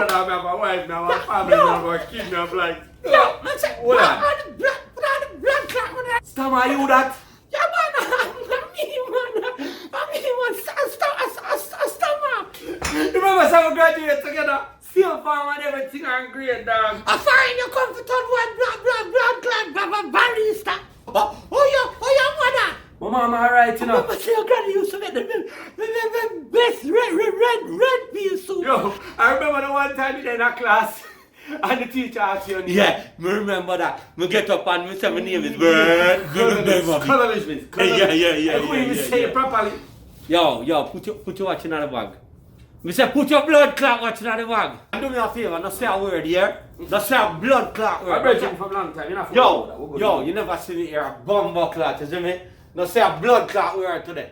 sure that I have a wife now, a family now, a kid now, like. Yo, man say, Hold on. what the blood clot with that? Stam, are you that? Yeah, man, I mean, stomach. Remember, so we graduate together. Same farm and everything and great, dog. I find you come to town one blood barista. Oh, your mother. My mama alright, you know. Remember, say your granny used to make the best red pea soup. Yo, I remember the one time in a class and the teacher asked you. Yeah, me remember that. Me get up and me say my name is Bird. Colonel Smith. Yeah. I couldn't even say it properly. Yo, put your watch in the bag. Me say put your blood clot watch in the bag. Do me a favor, not say a word here. Not say a blood clot word. I've been drinking from a long time, you know. Yo, you never see me here a bumbo clot, you see me? Not say a blood clot word today.